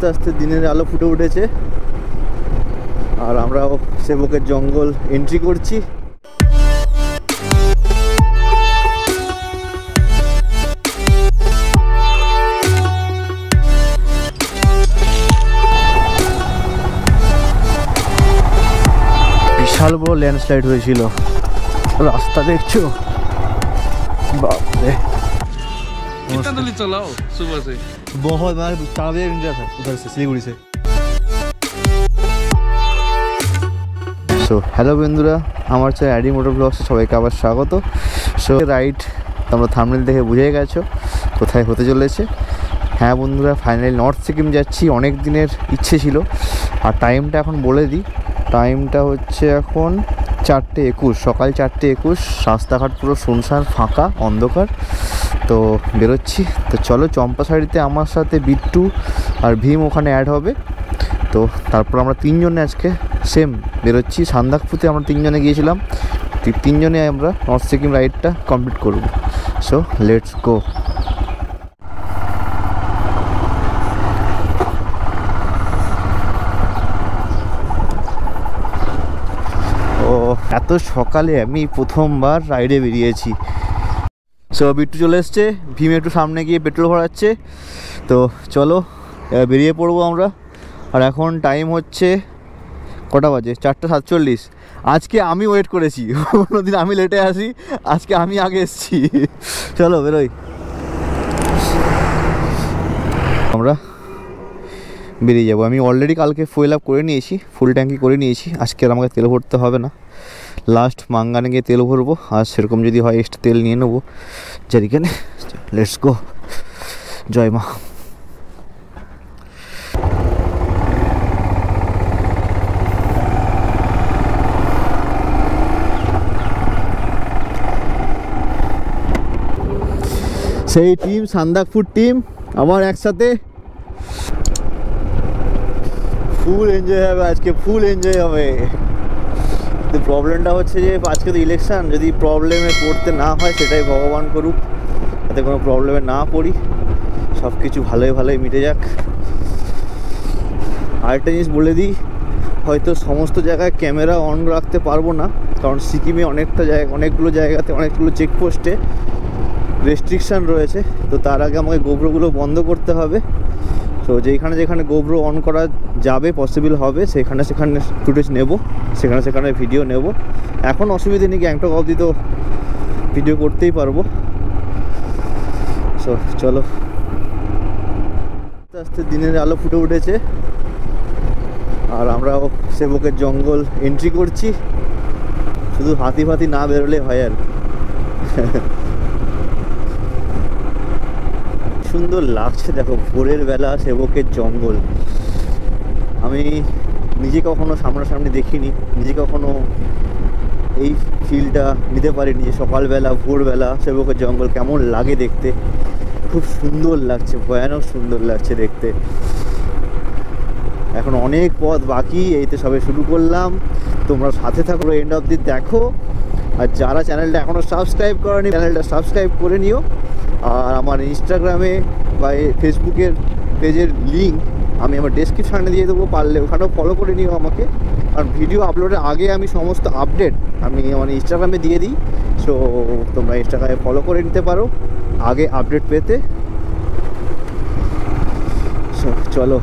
আস্তে আস্তে দিনের আলো ফুটে উঠেছে আর আমরাও সেবকের জঙ্গল এন্ট্রি করছি। বিশাল বড় ল্যান্ডস্লাইড হয়েছিল, রাস্তা দেখছো? बापरे कितना जल्दी चलाओ सुबह से? बहुत, मैं 4 बजे निकला था उधर से, सिलीगुड़ी से। सो हेलो बंधुरा, আমার চ্যানেল আইডি মোটর ব্লগসে সবাইকে আবার স্বাগত। সো রাইড তোমরা থাম্বনেল দেখে বুঝেই গেছো কোথায় হতে চলেছে। হ্যাঁ বন্ধুরা, ফাইনালি নর্থ সিকিম যাচ্ছি। অনেক দিনের ইচ্ছে ছিল। আর টাইমটা এখন বলে দিই, টাইমটা হচ্ছে এখন 4:21, সকাল 4:21। রাস্তাঘাট পুরো শুনশান, ফাঁকা, অন্ধকার। তো বেরোচ্ছি। তো চলো, চম্পাসারিতে আমার সাথে বিট্টু আর ভীম ওখানে অ্যাড হবে। তো তারপর আমরা তিনজনে আজকে সেম বেরোচ্ছি। সান্দাকফুতে আমরা তিনজনে গিয়েছিলাম, তিনজনে আমরা নর্থ সিকিম রাইডটা কমপ্লিট করব। So let's go. এত সকালে আমি প্রথমবার রাইডে বেরিয়েছি। সো বিট্টু চলে এসছে, ভীম একটু সামনে গিয়ে পেট্রোল ভরাচ্ছে। তো চলো বেরিয়ে পড়বো আমরা। আর এখন টাইম হচ্ছে কটা বাজে? 4:47। আজকে আমি ওয়েট করেছি, অন্যদিন আমি লেটে আসি, আজকে আমি আগে এসেছি। চলো বেরোই। আমরা বেরিয়ে যাবো। আমি অলরেডি কালকে ফুয়েল আপ করে নিয়েছি, ফুল ট্যাঙ্কি করে নিয়েছি। আজকে আর আমাকে তেল ভরতে হবে না। লাস্ট মাঙ্গানে গিয়ে তেল ভরবো, আর সেরকম যদি হয় এক্সট্রা তেল নিয়ে নেবো জারিকানে। Let's go. জয় মা। সেই টিম, সান্দাকফু টিম আবার একসাথে। ফুল এনজয় হবে আজকে, ফুল এনজয় হবে। তো প্রবলেমটা হচ্ছে যে আজকে তো ইলেকশন, যদি প্রবলেমে পড়তে না হয় সেটাই ভগবান করুক, যাতে কোনো প্রবলেমে না পড়ি, সব কিছু ভালোই ভালোই মিটে যাক। আরেকটা জিনিস বলে দিই, হয়তো সমস্ত জায়গায় ক্যামেরা অন রাখতে পারবো না, কারণ সিকিমে অনেকগুলো জায়গাতে অনেকগুলো চেকপোস্টে রেস্ট্রিকশান রয়েছে। তো তার আগে আমাকে গোপ্রোগুলো বন্ধ করতে হবে। তো যেখানে যেখানে গোপ্রো অন করা যাবে, পসিবল হবে, সেখানে ফুটেজ নেব, সেখানে ভিডিও নেব। এখন অসুবিধে নেই, গ্যাংটক অবধি তো ভিডিও করতেই পারবো। সো চলো, আস্তে আস্তে দিনের আলো ফুটে উঠেছে আর আমরাও সেবকের জঙ্গল এন্ট্রি করছি। শুধু হাতি ফাতি না বেরোলে হয় আর। সুন্দর লাগছে দেখো, ভোরের বেলা সেবকের জঙ্গল। আমি নিজে কখনো সামনাসামনি দেখিনি, নিজে কখনো এই ফিলটা নিতে পারিনি যে সকালবেলা ভোরবেলা সেবকের জঙ্গল কেমন লাগে দেখতে। খুব সুন্দর লাগছে, ভয়ানক সুন্দর লাগছে দেখতে। এখন অনেক পথ বাকি, এই তো সবে শুরু করলাম। তোমরা সাথে থাকো, এন্ড অব দি দেখো। আর যারা চ্যানেলটা এখনও সাবস্ক্রাইব করেনি, চ্যানেলটা সাবস্ক্রাইব করে নিও। আর আমার ইনস্টাগ্রামে বা ফেসবুকের পেজের লিঙ্ক আমি আমার ডেসক্রিপশানে দিয়ে দেবো, পারলে ওখানেও ফলো করে নিও আমাকে। আর ভিডিও আপলোডের আগে আমি সমস্ত আপডেট আমি আমার ইনস্টাগ্রামে দিয়ে দিই। সো তোমরা ইনস্টাগ্রামে ফলো করে নিতে পারো আগে আপডেট পেতে। সো চলো,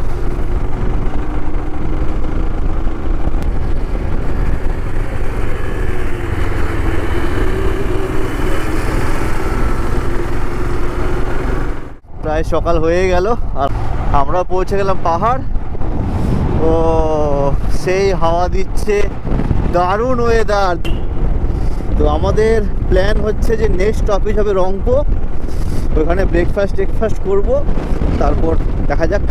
প্রায় সকাল হয়ে গেল আর আমরা পৌঁছে গেলাম পাহাড়। ও সেই হাওয়া দিচ্ছে, দারুণ ওয়েদার। তো আমাদের প্ল্যান হচ্ছে যে নেক্সট স্টপেজ হবে রংপো, ওইখানে ব্রেকফাস্ট করবো, তারপর দেখা যাক।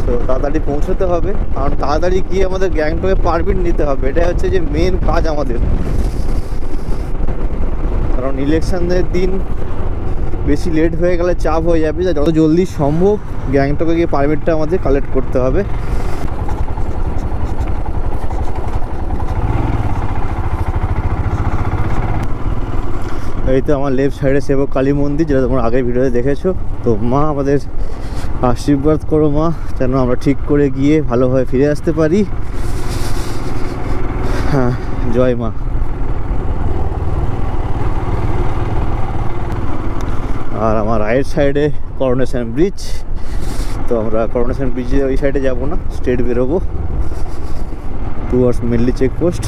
তো তাড়াতাড়ি পৌঁছতে হবে, কারণ তাড়াতাড়ি গিয়ে আমাদের গ্যাংটকে পারমিট নিতে হবে। এটাই হচ্ছে যে মেন কাজ আমাদের, কারণ ইলেকশনের দিন বেশি লেট হয়ে গেলে চাপ হয়ে যাবে। যত জলদি সম্ভব গ্যাংটকে গিয়ে পারমিটটা আমাদের কালেক্ট করতে হবে। এই তো আমার লেফট সাইডে সেবক কালী মন্দির, যেটা তোমরা আগের ভিডিওতে দেখেছো। তো মা আমাদের আশীর্বাদ করো মা, যেন আমরা ঠিক করে গিয়ে ভালোভাবে ফিরে আসতে পারি। হ্যাঁ, জয় মা। আর আমার রাইট সাইডে করোনেশন ব্রিজ। তো আমরা করোনেশন ব্রিজে ওই সাইডে যাব না, স্ট্রেট বেরোবো টুয়ার্ডস মেনলি চেকপোস্ট।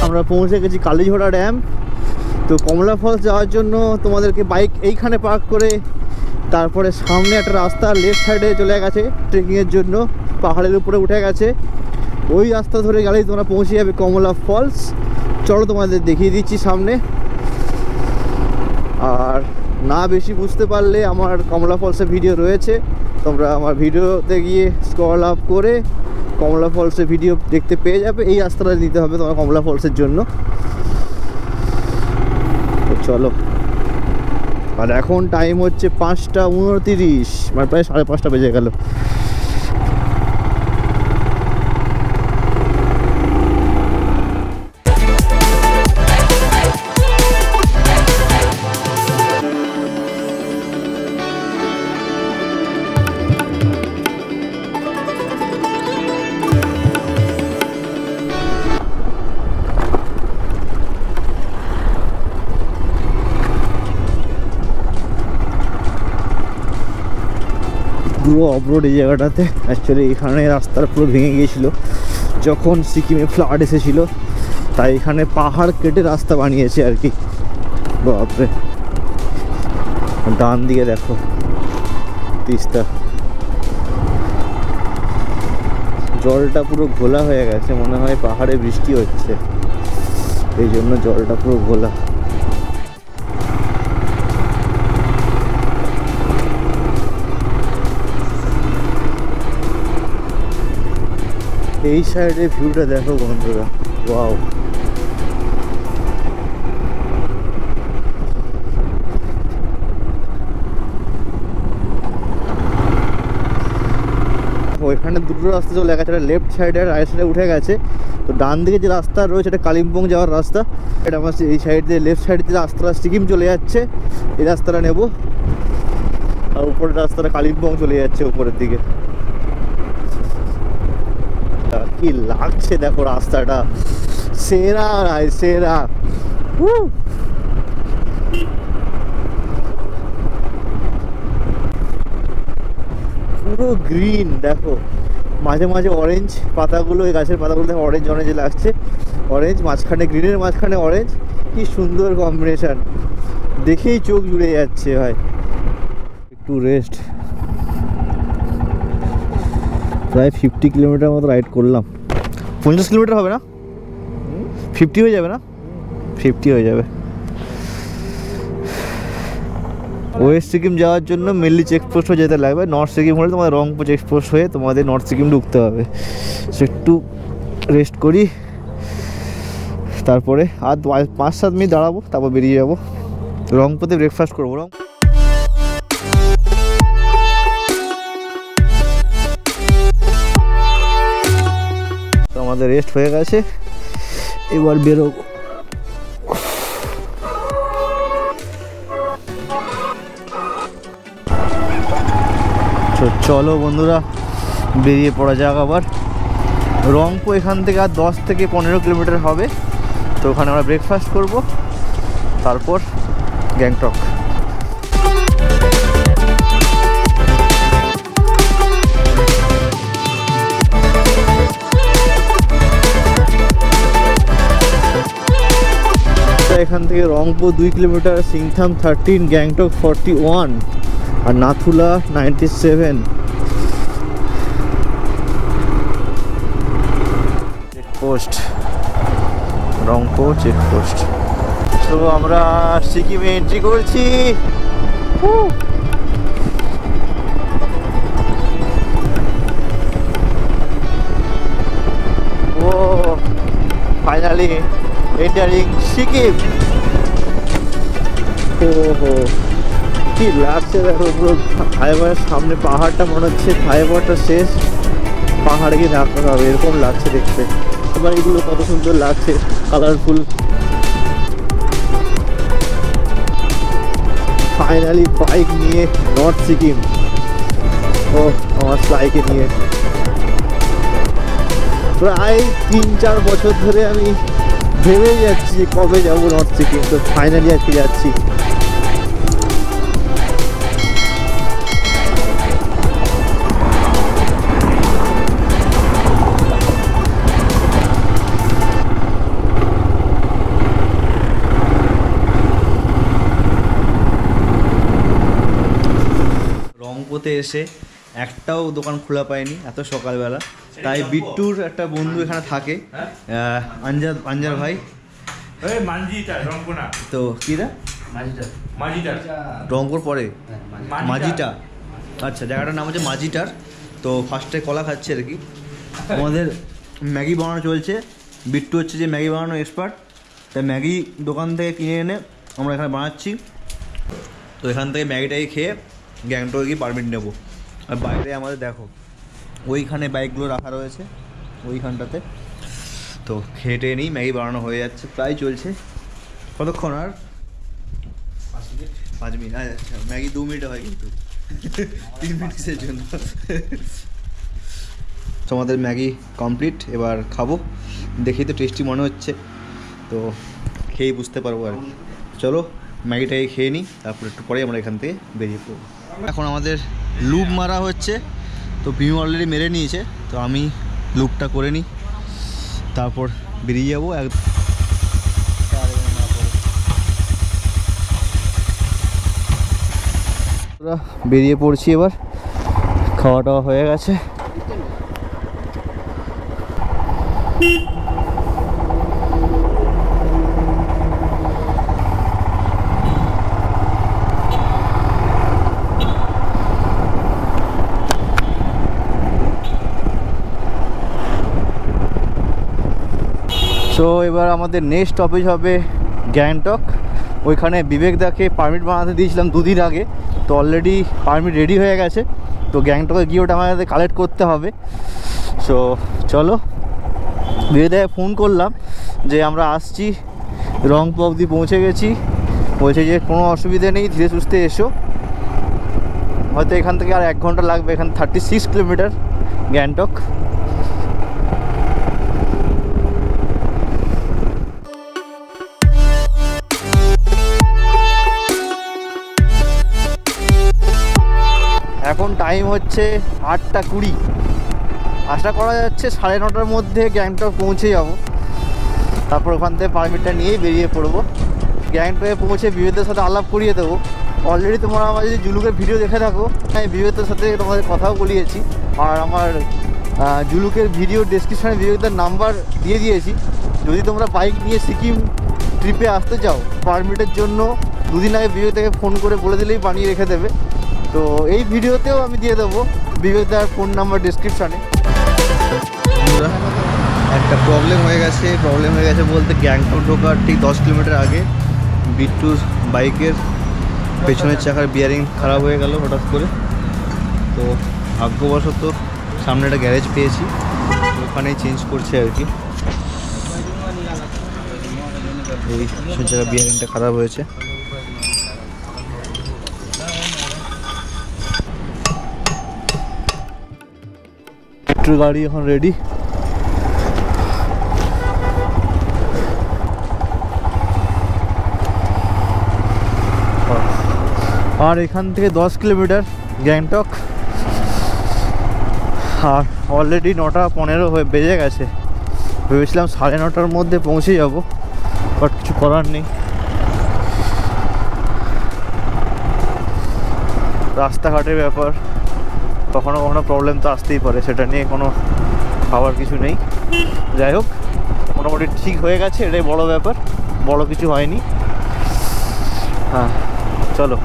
আমরা পৌঁছে গেছি কালীঝোড়া ড্যাম। তো কমলা ফলস যাওয়ার জন্য তোমাদেরকে বাইক এইখানে পার্ক করে তারপরে সামনে একটা রাস্তা লেফট সাইডে চলে গেছে ট্রেকিংয়ের জন্য, পাহাড়ের উপরে উঠে গেছে। ওই রাস্তা ধরে গেলেই তোমরা পৌঁছে যাবে কমলা ফলস। চলো তোমাদের দেখিয়ে দিচ্ছি সামনে। আর না বেশি বুঝতে পারলে আমার কমলা ফলসের ভিডিও রয়েছে, তোমরা আমার ভিডিওতে গিয়ে স্ক্রল আপ করে কমলা ফলসের ভিডিও দেখতে পেয়ে যাবে। এই রাস্তাটা নিতে হবে তোমার কমলা ফলসের জন্য। তো চলো। আর এখন টাইম হচ্ছে 5:29, মানে প্রায় 5:30 বেজে গেল। পুরো অফরোড এই জায়গাটাতে। অ্যাকচুয়ালি এখানে রাস্তাটা পুরো ভেঙে গিয়েছিলো যখন সিকিমে ফ্লাড এসেছিল, তাই এখানে পাহাড় কেটে রাস্তা বানিয়েছে আর কি। বাপরে, ডান দিকে দেখো তিস্তা, জলটা পুরো ঘোলা হয়ে গেছে, মনে হয় পাহাড়ে বৃষ্টি হচ্ছে, এই জন্য জলটা পুরো ঘোলা। এই সাইডে ভিউটা দেখো বন্ধুরা, ওয়াও। ওইখানে দুটো রাস্তা চলে গেছে, একটা লেফট সাইডে আর রাইট সাইডে উঠে গেছে। তো ডান দিকে যে রাস্তা রয়েছে এটা কালিম্পং যাওয়ার রাস্তা, এটা আমার এই সাইড দিয়ে লেফট সাইড দিয়ে রাস্তাটা সিকিম চলে যাচ্ছে, এই রাস্তাটা নেব। আর উপরের রাস্তাটা কালিম্পং চলে যাচ্ছে উপরের দিকে। কি লাগছে দেখো রাস্তাটা, সেরা রাই সেরা। পুরো গ্রিন দেখো, মাঝে মাঝে অরেঞ্জ পাতাগুলো, এই গাছের পাতাগুলো দেখো অরেঞ্জ অরেঞ্জ লাগছে, অরেঞ্জ মাঝখানে গ্রিনের মাঝখানে অরেঞ্জ, কি সুন্দর কম্বিনেশন, দেখেই চোখ জুড়ে যাচ্ছে ভাই। একটু রেস্ট। প্রায় 50 কিলোমিটার মতো রাইড করলাম। 50 কিলোমিটার হবে না, 50 হয়ে যাবে না, 50 হয়ে যাবে। ওয়েস্ট সিকিম যাওয়ার জন্য মেনলি চেকপোস্ট হয়ে যেতে লাগবে। নর্থ সিকিম হলে তোমাদের রংপুর চেকপোস্ট হয়ে তোমাদের নর্থ সিকিম ঢুকতে হবে। সো একটু রেস্ট করি, তারপরে আর 5-7 মিনিট দাঁড়াবো, তারপর বেরিয়ে যাবো। রংপুরে ব্রেকফাস্ট করবো। আমাদের রেস্ট হয়ে গেছে, এবার বেরোবো। চলো বন্ধুরা, বেরিয়ে পড়া যাক আবার। রংপু এখান থেকে আর 10 থেকে 15 কিলোমিটার হবে। তো ওখানে আমরা ব্রেকফাস্ট করব, তারপর গ্যাংটক। এখান থেকে রংপুর 2 কিলোমিটার, সিংথাম 13, গ্যাংটক 41 আর নাথুলা 97। Checkpost, Rangpur checkpost. তো আমরা সিকিমে এন্ট্রি করছি। Finally entering Sikkim. ওহো কি লাগছে দেখো, পুরো থাইওয়ানের সামনে পাহাড়টা মনে হচ্ছে থাইওয়ানটা শেষ, পাহাড়ে গিয়ে নামতে হবে এরকম লাগছে দেখতে। এবার এগুলো কত সুন্দর লাগছে, কালারফুল। ফাইনালি বাইক নিয়ে নর্থ সিকিম, ও আমার স্লাইকে নিয়ে। প্রায় 3-4 বছর ধরে আমি ভেবেই যাচ্ছি কবে যাবো নর্থ সিকিম, তো ফাইনালি আজকে যাচ্ছি। রংপুতে এসে একটাও দোকান খোলা পায়নি এত সকালবেলা, তাই বিট্টুর একটা বন্ধু এখানে থাকে, আঞ্জার ভাই। তো কিরা রংপুর পরে মাঝিটা, আচ্ছা জায়গাটার নাম হচ্ছে মাঝিটার। তো ফার্স্টে কলা খাচ্ছে আর কি। আমাদের ম্যাগি বানানো চলছে, বিট্টু হচ্ছে যে ম্যাগি বানানো এক্সপার্ট, তাই ম্যাগি দোকান থেকে কিনে এনে আমরা এখানে বানাচ্ছি। তো এখান থেকে ম্যাগিটাই খেয়ে গ্যাংটকে গিয়ে পারমিট নেবো। আর বাইরে আমাদের দেখো ওইখানে বাইকগুলো রাখা রয়েছে ওইখানটাতে। তো খেটে নিই, ম্যাগি বানানো হয়ে যাচ্ছে, প্রায় চলছে। কতক্ষণ আর 5 মিনিট? আচ্ছা ম্যাগি 2 মিনিটে হয় কিন্তু 3 মিনিট কিসের জন্য। তো আমাদের ম্যাগি কমপ্লিট, এবার খাবো। দেখেই তো টেস্টি মনে হচ্ছে, তো খেয়েই বুঝতে পারবো আর কি। চলো ম্যাগিটাকে খেয়ে নিই, তারপর একটু পরে আমরা এখান থেকে বেরিয়ে পড়বো। এখন আমাদের লুপ মারা হচ্ছে, তো ভীম অলরেডি মেরে নিয়েছে, তো আমি লুপটা করে নিই, তারপর বেরিয়ে যাবো। বেরিয়ে পড়ছি এবার, খাওয়া টাওয়া হয়ে গেছে। তো এবার আমাদের নেক্সট স্টপেজ হবে গ্যাংটক। ওইখানে বিবেকদাকে পারমিট বানাতে দিয়েছিলাম 2 দিন আগে, তো অলরেডি পারমিট রেডি হয়ে গেছে। তো গ্যাংটকে গিয়ে ওটা আমাদের কালেক্ট করতে হবে। সো চলো, বিবেকদাকে ফোন করলাম যে আমরা আসছি, রংপু অবধি পৌঁছে গেছি। বলছে যে কোনো অসুবিধে নেই, ধীরে সুস্থে এসো। হয়তো এখান থেকে আর 1 ঘন্টা লাগবে, এখান 36 কিলোমিটার গ্যাংটক। এখন টাইম হচ্ছে 8:20। আশা করা যাচ্ছে 9:30টার মধ্যে গ্যাংটক পৌঁছে যাব। তারপর ওখান থেকে পারমিটটা নিয়েই বেরিয়ে পড়বো। গ্যাংটকে পৌঁছে বিবেকের সাথে আলাপ করিয়ে দেবো। অলরেডি তোমরা আমার যদি জুলুকের ভিডিও দেখে থাকো, আমি বিবেকের সাথে তোমাদের কথাও বলিয়েছি। আর আমার জুলুকের ভিডিও ডেসক্রিপশানে বিবেকদার নাম্বার দিয়ে দিয়েছি। যদি তোমরা বাইক নিয়ে সিকিম ট্রিপে আসতে চাও, পারমিটের জন্য 2 দিন আগে বিবেকদাকে ফোন করে বলে দিলেই বানিয়ে রেখে দেবে। তো এই ভিডিওতেও আমি দিয়ে দেবো বিবেকদার ফোন নাম্বার ডেসক্রিপশানে। একটা প্রবলেম হয়ে গেছে বলতে গ্যাংটক ঢোকার ঠিক 10 কিলোমিটার আগে বিট্টুর বাইকের পেছনের চাকার বিয়ারিং খারাপ হয়ে গেল হঠাৎ করে। তো ভাগ্যবশত সামনে একটা গ্যারেজ পেয়েছি, ওখানেই চেঞ্জ করছে আর কি। এই পেছনের চাকার বিয়ারিংটা খারাপ হয়েছে। গাড়ি এখন রেডি। আর এখান থেকে 10 কিলোমিটার গ্যাংটক। আর অলরেডি 9:15 বেজে গেছে। ভেবেছিলাম 9:30টার মধ্যে পৌঁছে যাব, বাট কিছু করার নেই। রাস্তাঘাটের ব্যাপার, কখনো কখনো প্রবলেম তো আসতেই পারে, সেটা নিয়ে কোনো ভাবার কিছু নেই। যাই হোক, মোটামুটি ঠিক হয়ে গেছে, এটাই বড় ব্যাপার, বড় কিছু হয়নি। হ্যাঁ চলো।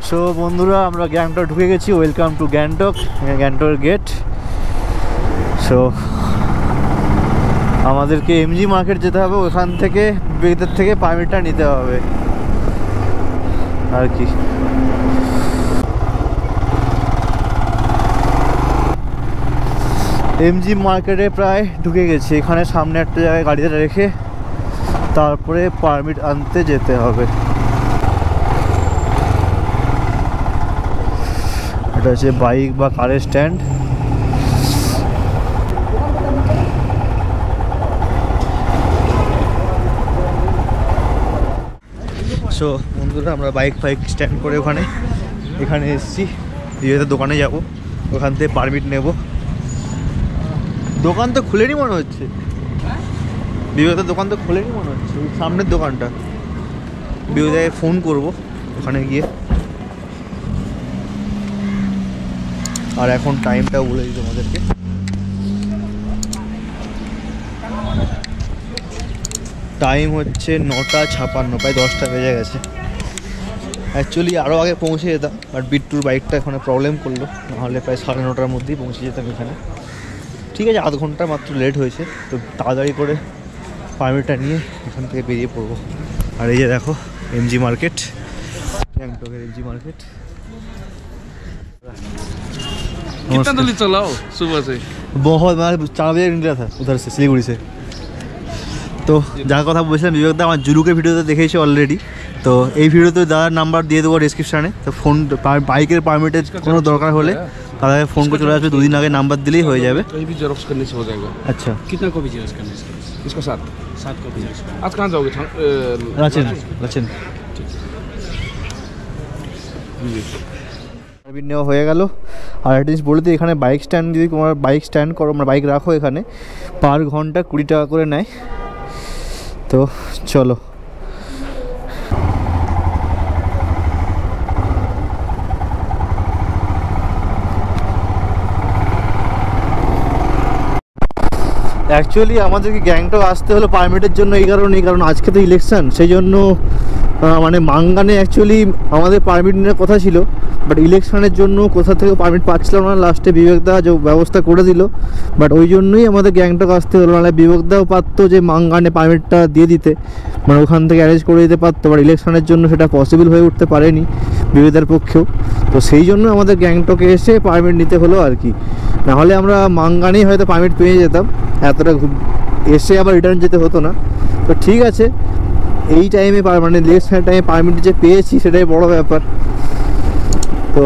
সো বন্ধুরা, আমরা গ্যাংটক ঢুকে গেছি। ওয়েলকাম টু গ্যাংটক, গ্যাংটকের গেট। সো আমাদেরকে এমজি মার্কেট যেতে হবে, ওখান থেকে বিবেকদার থেকে পারমিটটা নিতে হবে আর কি। এমজি মার্কেটে প্রায় ঢুকে গেছি। এখানে সামনে একটা জায়গায় গাড়িটা রেখে তারপরে পারমিট আনতে যেতে হবে। এটা হচ্ছে বাইক বা কারের স্ট্যান্ড। সো বন্ধুরা, আমরা বাইক স্ট্যান্ড করে এখানে এসেছি। বিবেকের দোকানে যাব, ওখান থেকে পারমিট নেব। দোকান তো খুলেনি মনে হচ্ছে, বিবেকের দোকান তো খুলেনি মনে হচ্ছে, ওই সামনের দোকানটা। বিবেকদাকে ফোন করব ওখানে গিয়ে। আর এখন টাইমটাও বলে দিই তোমাদেরকে। টাইম হচ্ছে 9:56, প্রায় 10টা বেজে গেছে। অ্যাকচুয়ালি আরও আগে পৌঁছে যেতাম, বাট বিট্টুর বাইকটা এখানে প্রবলেম করলো, নাহলে প্রায় 9:30টার মধ্যেই পৌঁছে যেতাম এখানে। ঠিক আছে, আধ ঘন্টা মাত্র লেট হয়েছে, তো তাড়াতাড়ি করে পারমিটটা নিয়ে এখান থেকে বেরিয়ে পড়বো। আর এই যে দেখো এমজি মার্কেট, গ্যাংটকের एमजी मार्केट। कितना जल्दी चलाओ सुबह से? बहुत, मैं 4 बजे निकला था उधर से, सिलीगुड़ी से। তো যার কথা বলছিলাম বিবেকদা আমার জুলুকের ভিডিওতে দেখেছি অলরেডি। তো এই ভিডিওতে দাদার নাম্বার দিয়ে দেবো ডিসক্রিপশানে। তো ফোন বাইকের পারমিটের কোনো দরকার হলে তাদেরকে ফোন করে চলে আসবে, 2 दिन आगे नाम्बर दिल्ली हो जाए। कहीं भी जेरोक्स करने से हो जाएगा। अच्छा, कितना कॉपी जेरोक्स करने से? इसको 7 कॉपी जेरोक्स। आज कहाँ जाओगे? राचन। পারমিট নেওয়া হয়ে গেল। আর একটা জিনিস বলে দিই, এখানে বাইক স্ট্যান্ড, যদি তোমার বাইক স্ট্যান্ড করো, মানে বাইক রাখো এখানে, পার ঘন্টা 20 টাকা করে নেয়। তো চলো। অ্যাকচুয়ালি আমাদেরকে গ্যাংটক আসতে হলো পারমিটের জন্য এই কারণ আজকে তো ইলেকশন, সেই জন্য মানে মাঙ্গানে অ্যাকচুয়ালি আমাদের পারমিট নেওয়ার কথা ছিল, বাট ইলেকশনের জন্য কোথা থেকে পারমিট পাচ্ছিলাম না। লাস্টে বিবেকদা যে ব্যবস্থা করে দিল, বাট ওই জন্যই আমাদের গ্যাংটক আসতে হলো। নাহলে বিবেকদাও পারতো যে মাঙ্গানে পারমিটটা দিয়ে দিতে, মানে ওখান থেকে অ্যারেঞ্জ করে দিতে পারতো, বাট ইলেকশনের জন্য সেটা পসিবল হয়ে উঠতে পারেনি বিবেকদার পক্ষেও। তো সেই জন্য আমাদের গ্যাংটকে এসে পারমিট নিতে হলো আর কি। নাহলে আমরা মাঙ্গানেই হয়তো পারমিট পেয়ে যেতাম, এতটা এসে আবার রিটার্ন যেতে হতো না। তো ঠিক আছে, এই টাইমে মানে ইলেকশনের টাইমে পারমিট যে পেয়েছি সেটাই বড় ব্যাপার। তো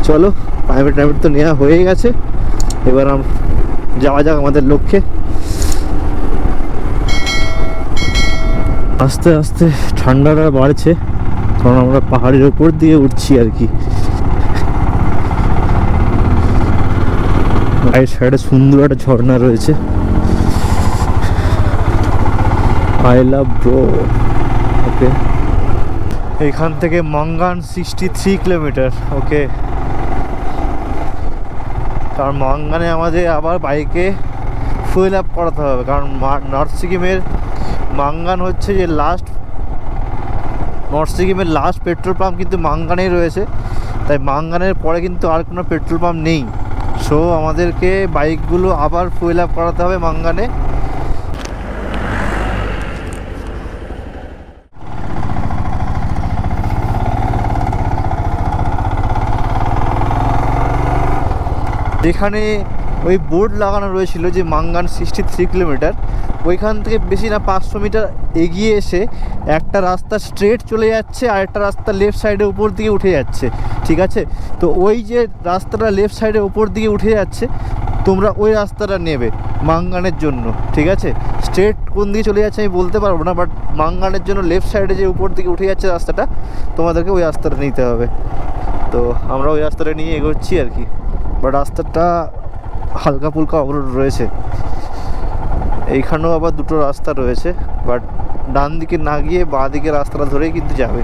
চলো, পারমিট তো নেওয়া হয়ে গেছে, এবার যাওয়া যাক আমাদের লক্ষ্যে। আস্তে আস্তে ঠান্ডাটা বাড়ছে, কারণ আমরা পাহাড়ের উপর দিয়ে উঠছি আর কি। রাইট সাইডে সুন্দর একটা ঝর্ণা রয়েছে। I love bro. ওকে, এখান থেকে মাঙ্গান 63 কিলোমিটার। ওকে, কারণ মাঙ্গানে আমাদের আবার বাইকে ফুয়েল আপ করাতে হবে, কারণ নর্থ সিকিমের মাঙ্গান হচ্ছে যে নর্থ সিকিমের লাস্ট পেট্রোল পাম্প কিন্তু মাঙ্গানেই রয়েছে। তাই মাঙ্গানের পরে কিন্তু আর কোনো পেট্রোল পাম্প নেই। সো আমাদেরকে বাইকগুলো আবার ফুয়েল আপ করাতে হবে মাঙ্গানে। যেখানে ওই বোর্ড লাগানো রয়েছিল যে মাঙ্গান 63 কিলোমিটার, ওইখান থেকে বেশি না 500 মিটার এগিয়ে এসে একটা রাস্তা স্ট্রেট চলে যাচ্ছে, আর একটা রাস্তা লেফট সাইডে উপর দিকে উঠে যাচ্ছে। ঠিক আছে, তো ওই যে রাস্তাটা লেফট সাইডে উপর দিকে উঠে যাচ্ছে, তোমরা ওই রাস্তাটা নেবে মাঙ্গানের জন্য। ঠিক আছে, স্ট্রেট কোন দিকে চলে যাচ্ছে আমি বলতে পারবো না, বাট মাঙ্গানের জন্য লেফট সাইডে যে উপর দিকে উঠে যাচ্ছে রাস্তাটা, তোমাদেরকে ওই রাস্তাটা নিতে হবে। তো আমরা ওই রাস্তাটা নিয়ে এগোচ্ছি আর কি। বাট রাস্তাটা হালকা ফুলকা অবরোধ রয়েছে। এইখানেও আবার 2টো রাস্তা রয়েছে, বাট ডান দিকে না গিয়ে বাঁ দিকে রাস্তাটা ধরেই কিন্তু যাবে।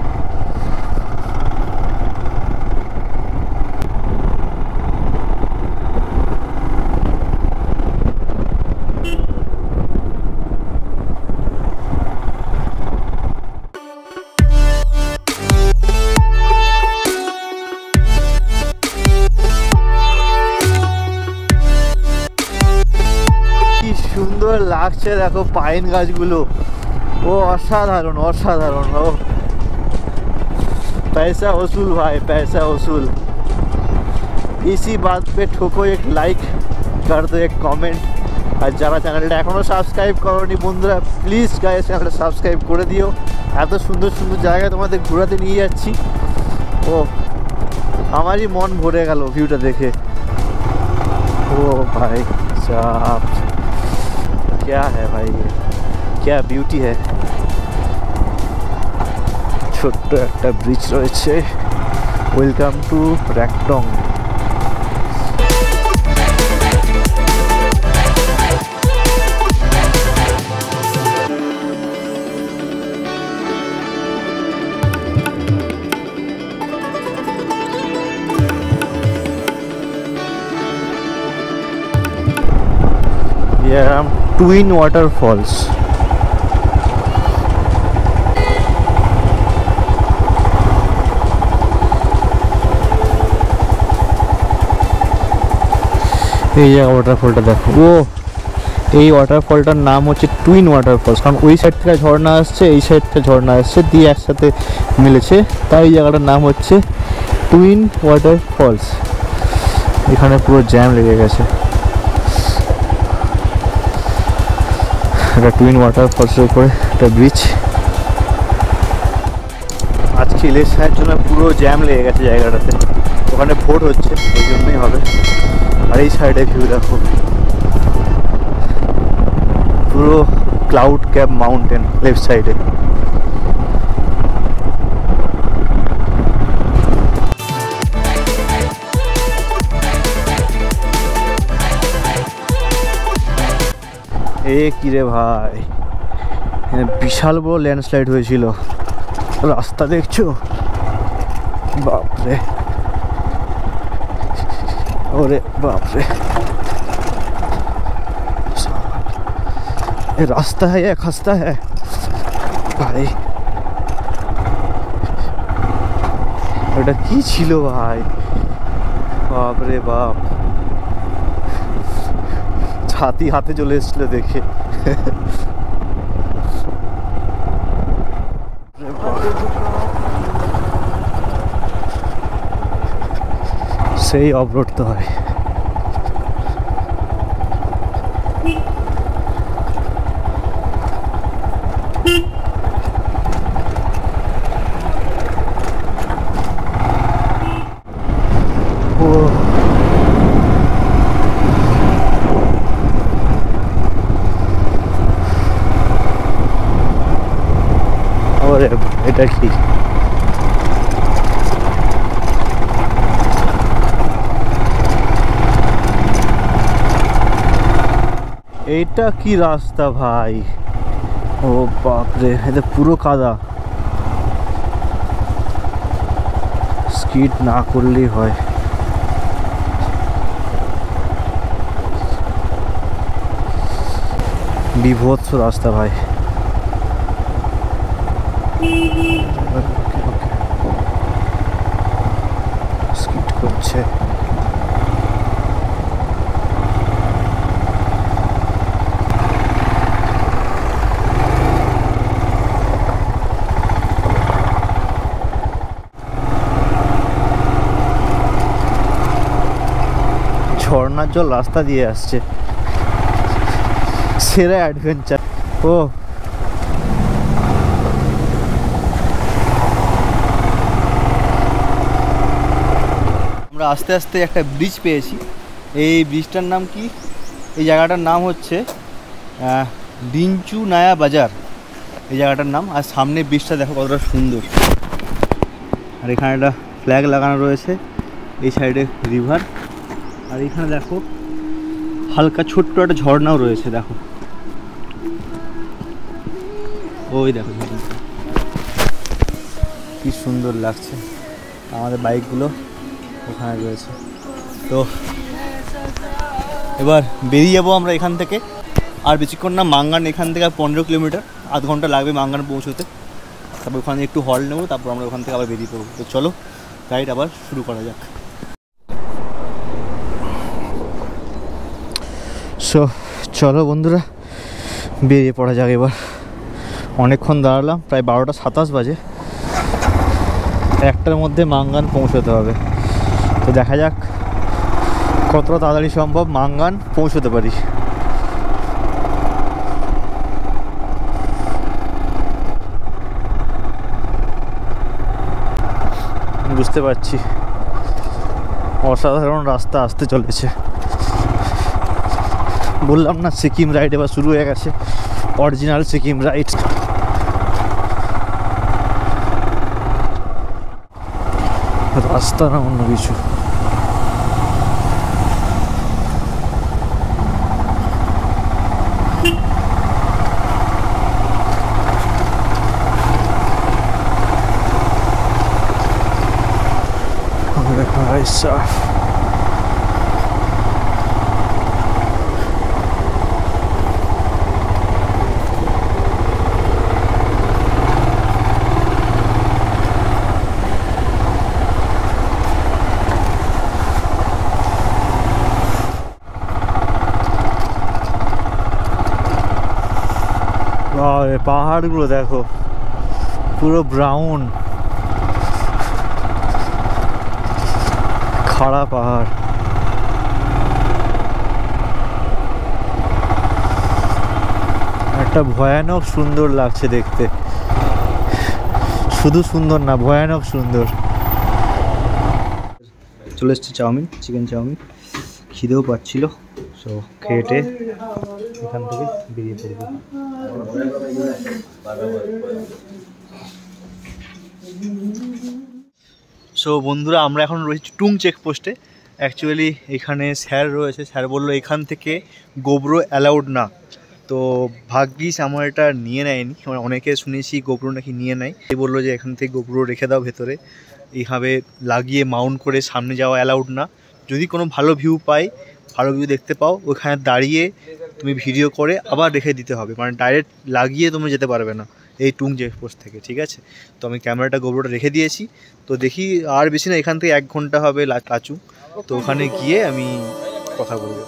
সুন্দর সুন্দর লাগছে দেখো পাইন গাছগুলো, ও অসাধারণ অসাধারণ। ও पैसा वसूल भाई, पैसा वसूल। इसी बात पे ठोको एक लाइक, कर दो एक कमेंट। আর যারা চ্যানেলটা এখনও সাবস্ক্রাইব করোনি বন্ধুরা, প্লিজ গাইস চ্যানেলটা সাবস্ক্রাইব করে দিও। এত সুন্দর সুন্দর জায়গায় তোমাদের ঘোরাতে নিয়ে যাচ্ছি। ও আমারই মন ভরে গেল ভিউটা দেখে। ও ভাই সাহব, क्या है भाई, ये क्या ब्यूटी है। ছোট্ট একটা ব্রিজ রয়েছে। Welcome to Raktong. Here are twin waterfalls. এই জায়গা ওয়াটারফলটা দেখো, ও এই ওয়াটারফলটার নাম হচ্ছে টুইন ওয়াটারফলস, কারণ ওই সাইড থেকে ঝর্ণা আসছে এই সাইড থেকে ঝর্ণা আসছে দিয়ে একসাথে মিলেছে, তাই এই জায়গাটার নাম হচ্ছে টুইন ওয়াটারফলস। এখানে পুরো জ্যাম লেগে গেছে। এটা টুইন ওয়াটারফলসের উপরে একটা ব্রিজ। আজকে ইলেকশনের জন্য পুরো জ্যাম লেগে গেছে জায়গাটাতে, ওখানে ভোট হচ্ছে ওই জন্যই হবে। আর এই সাইডে ভিউ দেখো, পুরো ক্লাউড ক্যাপ মাউন্টেন লেফট সাইডে। এ কি রে ভাই, বিশাল বড় ল্যান্ডস্লাইড হয়েছিল। রাস্তা দেখছো, বাপরে ওরে বাপরে, ये रास्ता है या खस्ता है भाई। এটা কি ছিল ভাই, বাপরে বাপ, ছাতি হাতে চলে এসেছিল দেখে। সেই অবরোধ তো হয়। এটা কি, এইটা কি রাস্তা ভাই, ও বাপরে, এটা পুরো কাদা। স্কিড না করলেই হয়। বিভৎস রাস্তা ভাই। স্কিড করছে। ঝর্ণার জল রাস্তা দিয়ে আসছে, সেরা অ্যাডভেঞ্চার। ও আমরা আস্তে আস্তে একটা ব্রিজ পেয়েছি। এই ব্রিজটার নাম কি, এই জায়গাটার নাম হচ্ছে ডিঞ্চু নায়া বাজার, এই জায়গাটার নাম। আর সামনে ব্রিজটা দেখো কতটা সুন্দর। আর এখানে একটা ফ্ল্যাগ লাগানো রয়েছে, এই সাইডে রিভার। আর এখানে দেখো হালকা ছোট্ট একটা ঝর্ণাও রয়েছে, দেখো ওই দেখো কি সুন্দর লাগছে। আমাদের বাইকগুলো ওখানে রয়েছে। তো এবার বেরিয়ে যাবো আমরা এখান থেকে। আর বেশিক্ষণ না, মাঙ্গান এখান থেকে 15 কিলোমিটার, আধ ঘন্টা লাগবে মাঙ্গান পৌঁছতে। তারপর ওখানে একটু হল্ট নেবো, তারপর আমরা ওখান থেকে আবার বেরিয়ে পড়বো। তো চলো রাইড আবার শুরু করা যাক। সো চলো বন্ধুরা বেরিয়ে পড়া যাক এবার। অনেকক্ষণ দাঁড়ালাম, প্রায় 12:27 বাজে। 1টার মধ্যে মাঙ্গান পৌঁছতে হবে। তো দেখা যাক কতটা তাড়াতাড়ি সম্ভব মাঙ্গান পৌঁছতে পারি। বুঝতে পারছি অসাধারণ রাস্তা আসতে চলেছে। বললাম না, সিকিম রাইড এবার শুরু হয়ে গেছে, অরিজিনাল সিকিম রাইড। রাস্তা না অন্য কিছু। পাহাড়গুলো দেখো, পুরো ব্রাউন খাড়া পাহাড়। একটা ভয়ানক সুন্দর লাগছে দেখতে, শুধু সুন্দর না, ভয়ানক সুন্দর। চলে এসছে চাউমিন, চিকেন চাউমিন। খিদেও পাচ্ছিল, সো খেটে এখান থেকে বেরিয়ে পড়বো। সো বন্ধুরা, আমরা এখন রয়েছি টুং চেকপোস্টে। অ্যাকচুয়ালি এখানে স্যার রয়েছে, স্যার বললো এখান থেকে গোবরো অ্যালাউড না। তো ভাগ্যিস আমার এটা নিয়ে নেয়নি। আমরা অনেকে শুনেছি গোবরো নাকি নিয়ে নেয়। এই বললো যে এখান থেকে গোবরো রেখে দাও ভেতরে, এইভাবে লাগিয়ে মাউন্ট করে সামনে যাওয়া অ্যালাউড না। যদি কোনো ভালো ভিউ পাই, ভালো ভিউ দেখতে পাও, ওখানে দাঁড়িয়ে তুমি ভিডিও করে আবার রেখে দিতে হবে, মানে ডাইরেক্ট লাগিয়ে তুমি যেতে পারবে না এই টুং চেকপোস্ট থেকে, ঠিক আছে? তো আমি ক্যামেরাটা গোবরোটা রেখে দিয়েছি। তো দেখি আর বেশি না, এখান থেকে 1 ঘন্টা হবে লাচু। তো ওখানে গিয়ে আমি কথা বলবো।